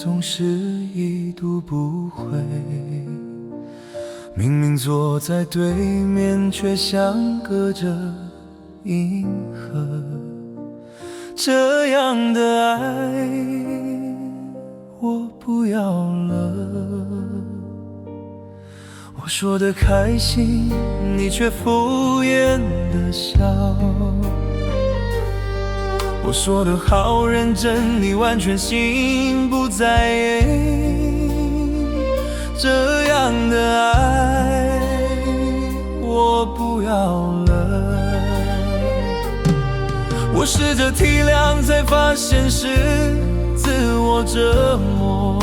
总是已读不回，明明坐在对面，却相隔着银河。这样的爱我不要了，我说的开心，你却敷衍的笑。我说的好认真，你完全心不在焉。这样的爱我不要了。我试着体谅，才发现是自我折磨。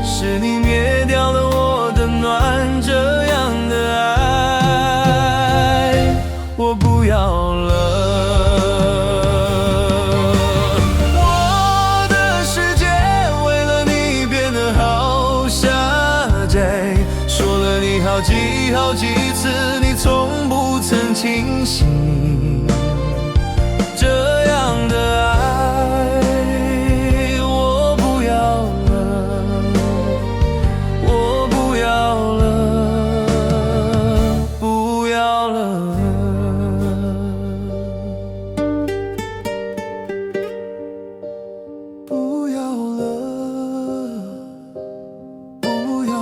是你灭掉了我的暖，这样的爱我不要了。好几次，你从不曾清醒。这样的爱我不要了，我不要了，不要了。不要了，不要了。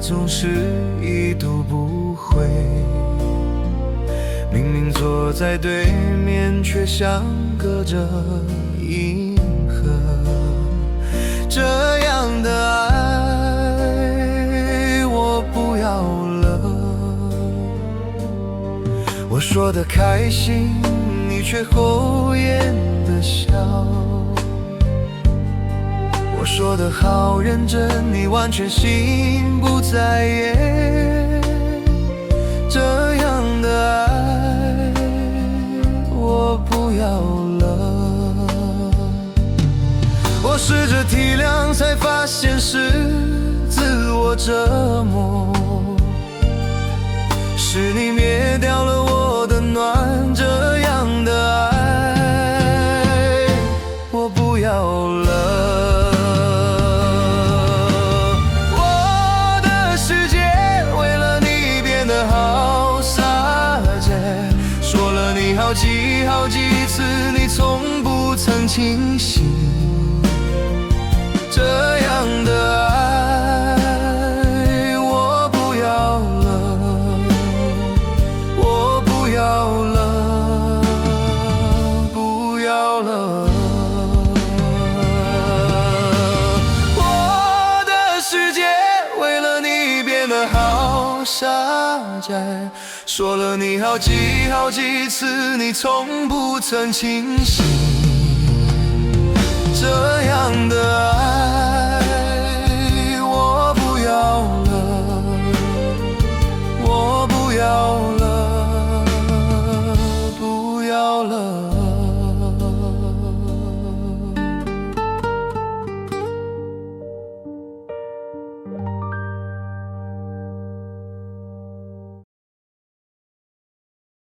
总是已读不回，明明坐在对面，却相隔着银河。这样的爱我不要了。我说的开心，你却厚颜的笑。我说的好认真，你完全心不在焉。这样的爱我不要了。我试着体谅，才发现是自我折磨。是你灭掉了我的暖，这样的爱我不要了。好几次，你从不曾清醒。这样的爱我不要了，我不要了，不要了。我的世界为了你变得好狭窄。说了你好几次，你从不曾清醒。